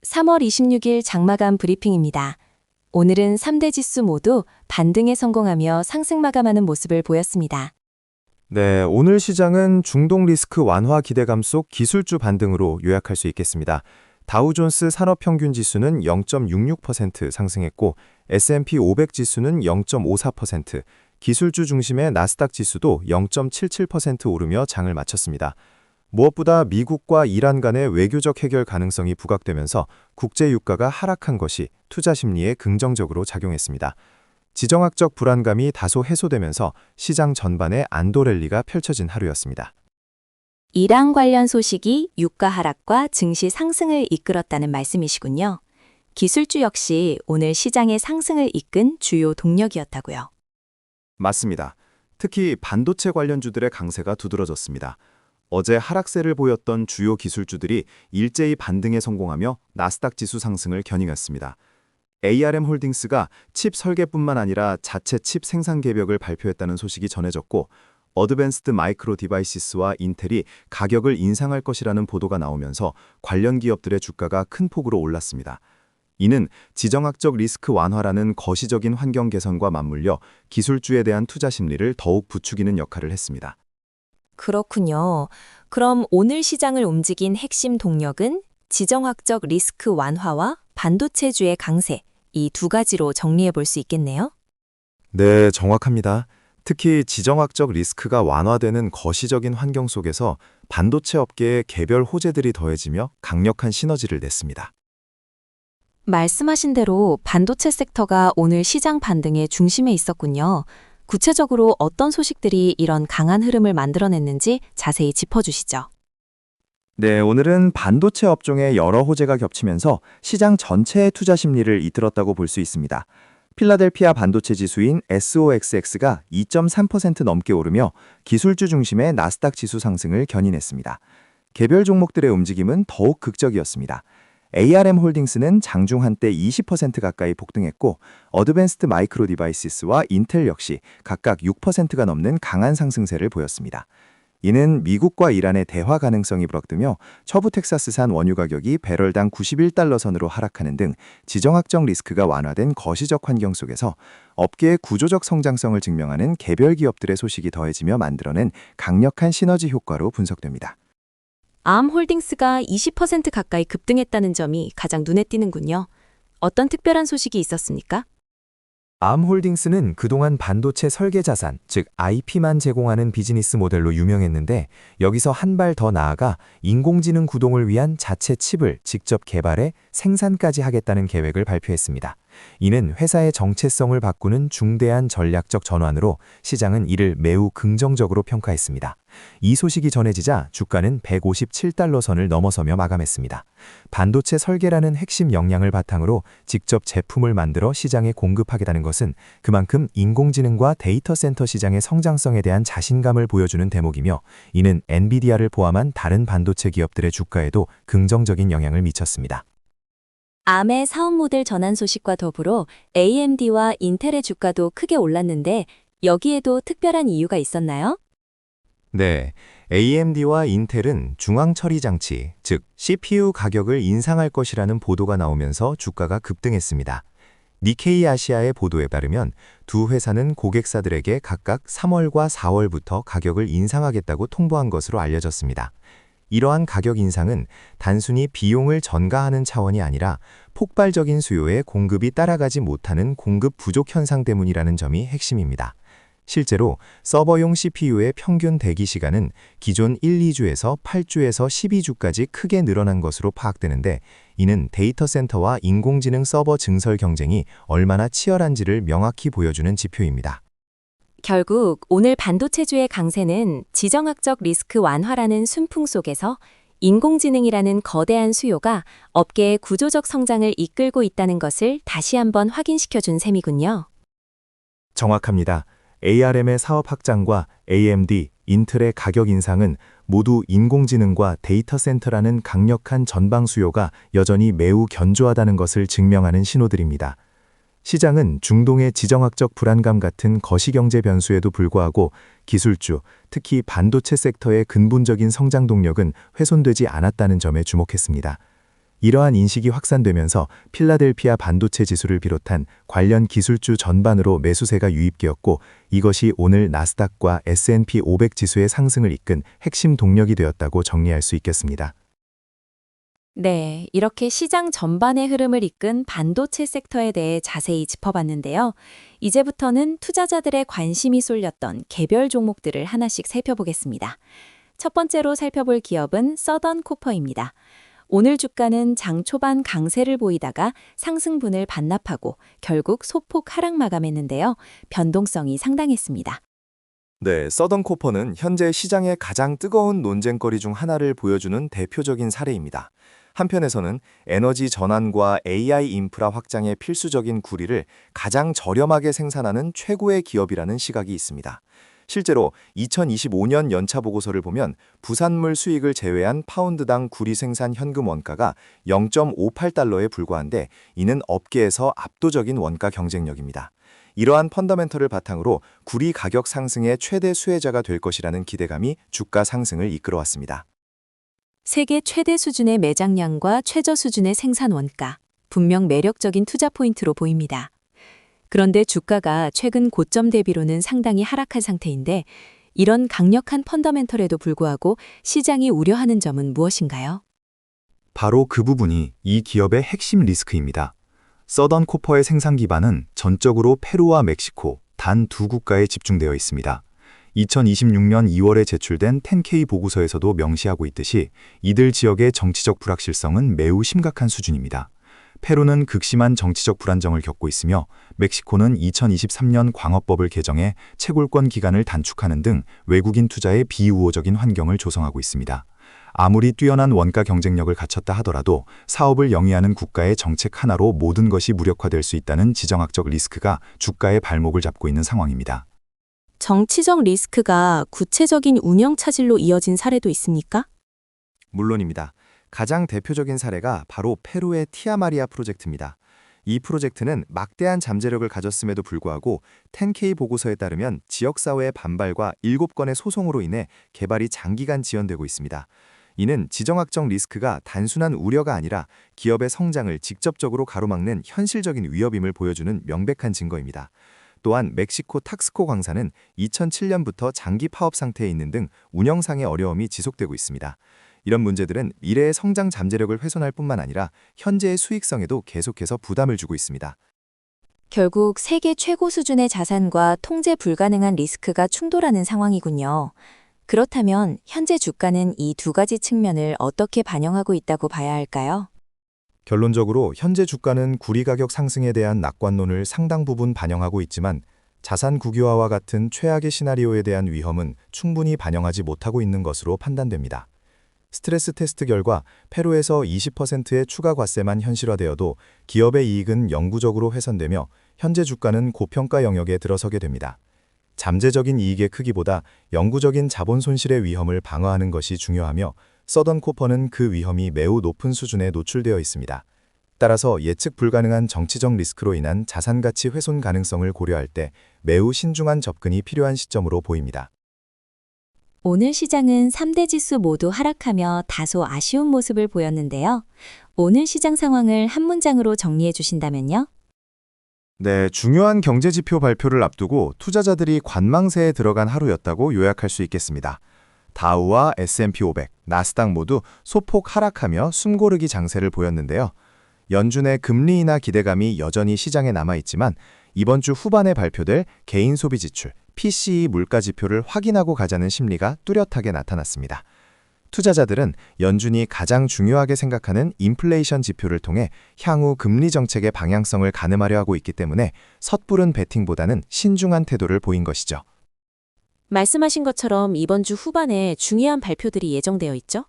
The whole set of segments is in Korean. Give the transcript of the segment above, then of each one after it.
3월 26일 장마감 브리핑입니다. 오늘은 3대 지수 모두 반등에 성공하며 상승 마감하는 모습을 보였습니다. 네, 오늘 시장은 중동 리스크 완화 기대감 속 기술주 반등으로 요약할 수 있겠습니다. 다우존스 산업평균 지수는 0.66% 상승했고 S&P 500 지수는 0.54%, 기술주 중심의 나스닥 지수도 0.77% 오르며 장을 마쳤습니다. 무엇보다 미국과 이란 간의 외교적 해결 가능성이 부각되면서 국제 유가가 하락한 것이 투자 심리에 긍정적으로 작용했습니다. 지정학적 불안감이 다소 해소되면서 시장 전반에 안도 랠리가 펼쳐진 하루였습니다. 이란 관련 소식이 유가 하락과 증시 상승을 이끌었다는 말씀이시군요. 기술주 역시 오늘 시장의 상승을 이끈 주요 동력이었다고요. 맞습니다. 특히 반도체 관련주들의 강세가 두드러졌습니다. 어제 하락세를 보였던 주요 기술주들이 일제히 반등에 성공하며 나스닥 지수 상승을 겨냥했습니다. ARM 홀딩스가 칩 설계뿐만 아니라 자체 칩 생산 계획을 발표했다는 소식이 전해졌고 어드밴스드 마이크로 디바이시스와 인텔이 가격을 인상할 것이라는 보도가 나오면서 관련 기업들의 주가가 큰 폭으로 올랐습니다. 이는 지정학적 리스크 완화라는 거시적인 환경 개선과 맞물려 기술주에 대한 투자 심리를 더욱 부추기는 역할을 했습니다. 그렇군요. 그럼 오늘 시장을 움직인 핵심 동력은 지정학적 리스크 완화와 반도체주의 강세, 이 두 가지로 정리해 볼 수 있겠네요. 네, 정확합니다. 특히 지정학적 리스크가 완화되는 거시적인 환경 속에서 반도체 업계의 개별 호재들이 더해지며 강력한 시너지를 냈습니다. 말씀하신 대로 반도체 섹터가 오늘 시장 반등의 중심에 있었군요. 구체적으로 어떤 소식들이 이런 강한 흐름을 만들어냈는지 자세히 짚어주시죠. 네, 오늘은 반도체 업종의 여러 호재가 겹치면서 시장 전체의 투자 심리를 이끌었다고 볼 수 있습니다. 필라델피아 반도체 지수인 SOXX가 2.3% 넘게 오르며 기술주 중심의 나스닥 지수 상승을 견인했습니다. 개별 종목들의 움직임은 더욱 극적이었습니다. ARM 홀딩스는 장중 한때 20% 가까이 폭등했고 어드밴스드 마이크로 디바이시스와 인텔 역시 각각 6%가 넘는 강한 상승세를 보였습니다. 이는 미국과 이란의 대화 가능성이 부각되며 서부 텍사스산 원유 가격이 배럴당 91달러 선으로 하락하는 등 지정학적 리스크가 완화된 거시적 환경 속에서 업계의 구조적 성장성을 증명하는 개별 기업들의 소식이 더해지며 만들어낸 강력한 시너지 효과로 분석됩니다. 암홀딩스가 20% 가까이 급등했다는 점이 가장 눈에 띄는군요. 어떤 특별한 소식이 있었습니까? 암홀딩스는 그동안 반도체 설계 자산, 즉 IP만 제공하는 비즈니스 모델로 유명했는데 여기서 한 발 더 나아가 인공지능 구동을 위한 자체 칩을 직접 개발해 생산까지 하겠다는 계획을 발표했습니다. 이는 회사의 정체성을 바꾸는 중대한 전략적 전환으로 시장은 이를 매우 긍정적으로 평가했습니다. 이 소식이 전해지자 주가는 157달러 선을 넘어서며 마감했습니다. 반도체 설계라는 핵심 역량을 바탕으로 직접 제품을 만들어 시장에 공급하겠다는 것은 그만큼 인공지능과 데이터 센터 시장의 성장성에 대한 자신감을 보여주는 대목이며 이는 엔비디아를 포함한 다른 반도체 기업들의 주가에도 긍정적인 영향을 미쳤습니다. 암의 사업 모델 전환 소식과 더불어 AMD와 인텔의 주가도 크게 올랐는데 여기에도 특별한 이유가 있었나요? 네, AMD와 인텔은 중앙 처리 장치, 즉 CPU 가격을 인상할 것이라는 보도가 나오면서 주가가 급등했습니다. 니케이 아시아의 보도에 따르면 두 회사는 고객사들에게 각각 3월과 4월부터 가격을 인상하겠다고 통보한 것으로 알려졌습니다. 이러한 가격 인상은 단순히 비용을 전가하는 차원이 아니라 폭발적인 수요에 공급이 따라가지 못하는 공급 부족 현상 때문이라는 점이 핵심입니다. 실제로 서버용 CPU의 평균 대기 시간은 기존 1, 2주에서 8주에서 12주까지 크게 늘어난 것으로 파악되는데 이는 데이터 센터와 인공지능 서버 증설 경쟁이 얼마나 치열한지를 명확히 보여주는 지표입니다. 결국 오늘 반도체주의 강세는 지정학적 리스크 완화라는 순풍 속에서 인공지능이라는 거대한 수요가 업계의 구조적 성장을 이끌고 있다는 것을 다시 한번 확인시켜준 셈이군요. 정확합니다. ARM의 사업 확장과 AMD, 인텔의 가격 인상은 모두 인공지능과 데이터 센터라는 강력한 전방 수요가 여전히 매우 견조하다는 것을 증명하는 신호들입니다. 시장은 중동의 지정학적 불안감 같은 거시경제 변수에도 불구하고 기술주, 특히 반도체 섹터의 근본적인 성장 동력은 훼손되지 않았다는 점에 주목했습니다. 이러한 인식이 확산되면서 필라델피아 반도체 지수를 비롯한 관련 기술주 전반으로 매수세가 유입되었고 이것이 오늘 나스닥과 S&P 500 지수의 상승을 이끈 핵심 동력이 되었다고 정리할 수 있겠습니다. 네, 이렇게 시장 전반의 흐름을 이끈 반도체 섹터에 대해 자세히 짚어봤는데요. 이제부터는 투자자들의 관심이 쏠렸던 개별 종목들을 하나씩 살펴보겠습니다. 첫 번째로 살펴볼 기업은 서던 코퍼입니다. 오늘 주가는 장 초반 강세를 보이다가 상승분을 반납하고 결국 소폭 하락 마감했는데요. 변동성이 상당했습니다. 네, 서던 코퍼는 현재 시장의 가장 뜨거운 논쟁거리 중 하나를 보여주는 대표적인 사례입니다. 한편에서는 에너지 전환과 AI 인프라 확장에 필수적인 구리를 가장 저렴하게 생산하는 최고의 기업이라는 시각이 있습니다. 실제로 2025년 연차 보고서를 보면 부산물 수익을 제외한 파운드당 구리 생산 현금 원가가 0.58달러에 불과한데 이는 업계에서 압도적인 원가 경쟁력입니다. 이러한 펀더멘털을 바탕으로 구리 가격 상승의 최대 수혜자가 될 것이라는 기대감이 주가 상승을 이끌어왔습니다. 세계 최대 수준의 매장량과 최저 수준의 생산 원가, 분명 매력적인 투자 포인트로 보입니다. 그런데 주가가 최근 고점 대비로는 상당히 하락한 상태인데 이런 강력한 펀더멘털에도 불구하고 시장이 우려하는 점은 무엇인가요? 바로 그 부분이 이 기업의 핵심 리스크입니다. 서던 코퍼의 생산 기반은 전적으로 페루와 멕시코 단 두 국가에 집중되어 있습니다. 2026년 2월에 제출된 10K 보고서에서도 명시하고 있듯이 이들 지역의 정치적 불확실성은 매우 심각한 수준입니다. 페루는 극심한 정치적 불안정을 겪고 있으며 멕시코는 2023년 광업법을 개정해 채굴권 기간을 단축하는 등 외국인 투자에 비우호적인 환경을 조성하고 있습니다. 아무리 뛰어난 원가 경쟁력을 갖췄다 하더라도 사업을 영위하는 국가의 정책 하나로 모든 것이 무력화될 수 있다는 지정학적 리스크가 주가의 발목을 잡고 있는 상황입니다. 정치적 리스크가 구체적인 운영 차질로 이어진 사례도 있습니까? 물론입니다. 가장 대표적인 사례가 바로 페루의 티아마리아 프로젝트입니다. 이 프로젝트는 막대한 잠재력을 가졌음에도 불구하고 10K 보고서에 따르면 지역사회의 반발과 7건의 소송으로 인해 개발이 장기간 지연되고 있습니다. 이는 지정학적 리스크가 단순한 우려가 아니라 기업의 성장을 직접적으로 가로막는 현실적인 위협임을 보여주는 명백한 증거입니다. 또한 멕시코 탁스코 광산은 2007년부터 장기 파업 상태에 있는 등 운영상의 어려움이 지속되고 있습니다. 이런 문제들은 미래의 성장 잠재력을 훼손할 뿐만 아니라 현재의 수익성에도 계속해서 부담을 주고 있습니다. 결국 세계 최고 수준의 자산과 통제 불가능한 리스크가 충돌하는 상황이군요. 그렇다면 현재 주가는 이 두 가지 측면을 어떻게 반영하고 있다고 봐야 할까요? 결론적으로 현재 주가는 구리 가격 상승에 대한 낙관론을 상당 부분 반영하고 있지만 자산 국유화와 같은 최악의 시나리오에 대한 위험은 충분히 반영하지 못하고 있는 것으로 판단됩니다. 스트레스 테스트 결과 페루에서 20%의 추가 과세만 현실화되어도 기업의 이익은 영구적으로 훼손되며 현재 주가는 고평가 영역에 들어서게 됩니다. 잠재적인 이익의 크기보다 영구적인 자본 손실의 위험을 방어하는 것이 중요하며 서던 코퍼는 그 위험이 매우 높은 수준에 노출되어 있습니다. 따라서 예측 불가능한 정치적 리스크로 인한 자산 가치 훼손 가능성을 고려할 때 매우 신중한 접근이 필요한 시점으로 보입니다. 오늘 시장은 3대 지수 모두 하락하며 다소 아쉬운 모습을 보였는데요. 오늘 시장 상황을 한 문장으로 정리해 주신다면요? 네, 중요한 경제지표 발표를 앞두고 투자자들이 관망세에 들어간 하루였다고 요약할 수 있겠습니다. 다우와 S&P 500, 나스닥 모두 소폭 하락하며 숨고르기 장세를 보였는데요. 연준의 금리 인하 기대감이 여전히 시장에 남아있지만 이번 주 후반에 발표될 개인 소비 지출, PCE 물가 지표를 확인하고 가자는 심리가 뚜렷하게 나타났습니다. 투자자들은 연준이 가장 중요하게 생각하는 인플레이션 지표를 통해 향후 금리 정책의 방향성을 가늠하려 하고 있기 때문에 섣부른 베팅보다는 신중한 태도를 보인 것이죠. 말씀하신 것처럼 이번 주 후반에 중요한 발표들이 예정되어 있죠?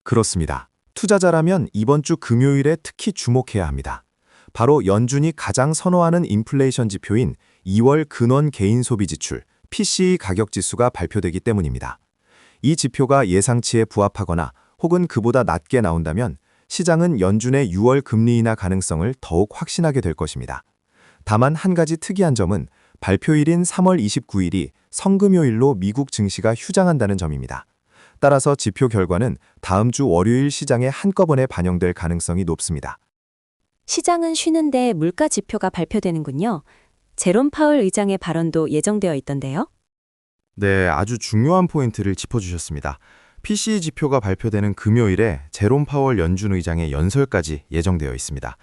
그렇습니다. 투자자라면 이번 주 금요일에 특히 주목해야 합니다. 바로 연준이 가장 선호하는 인플레이션 지표인 2월 근원 개인 소비 지출, PCE 가격 지수가 발표되기 때문입니다. 이 지표가 예상치에 부합하거나 혹은 그보다 낮게 나온다면 시장은 연준의 6월 금리 인하 가능성을 더욱 확신하게 될 것입니다. 다만 한 가지 특이한 점은 발표일인 3월 29일이 성금요일로 미국 증시가 휴장한다는 점입니다. 따라서 지표 결과는 다음 주 월요일 시장에 한꺼번에 반영될 가능성이 높습니다. 시장은 쉬는데 물가 지표가 발표되는군요. 제롬 파월 의장의 발언도 예정되어 있던데요. 네, 아주 중요한 포인트를 짚어주셨습니다. PCE 지표가 발표되는 금요일에 제롬 파월 연준 의장의 연설까지 예정되어 있습니다.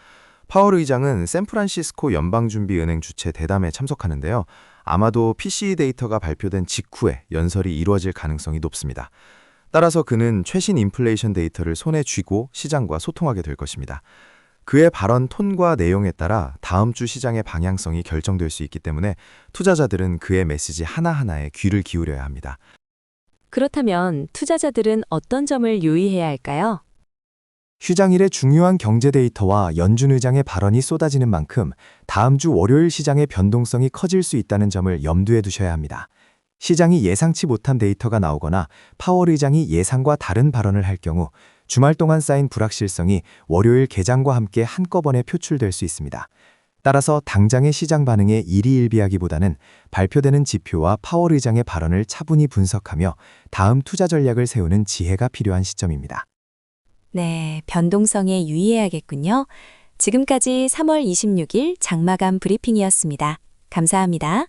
파월 의장은 샌프란시스코 연방준비은행 주최 대담에 참석하는데요. 아마도 PCE 데이터가 발표된 직후에 연설이 이루어질 가능성이 높습니다. 따라서 그는 최신 인플레이션 데이터를 손에 쥐고 시장과 소통하게 될 것입니다. 그의 발언 톤과 내용에 따라 다음 주 시장의 방향성이 결정될 수 있기 때문에 투자자들은 그의 메시지 하나하나에 귀를 기울여야 합니다. 그렇다면 투자자들은 어떤 점을 유의해야 할까요? 휴장일에 중요한 경제 데이터와 연준 의장의 발언이 쏟아지는 만큼 다음 주 월요일 시장의 변동성이 커질 수 있다는 점을 염두에 두셔야 합니다. 시장이 예상치 못한 데이터가 나오거나 파월 의장이 예상과 다른 발언을 할 경우 주말 동안 쌓인 불확실성이 월요일 개장과 함께 한꺼번에 표출될 수 있습니다. 따라서 당장의 시장 반응에 일희일비하기보다는 발표되는 지표와 파월 의장의 발언을 차분히 분석하며 다음 투자 전략을 세우는 지혜가 필요한 시점입니다. 네, 변동성에 유의해야겠군요. 지금까지 3월 26일 장마감 브리핑이었습니다. 감사합니다.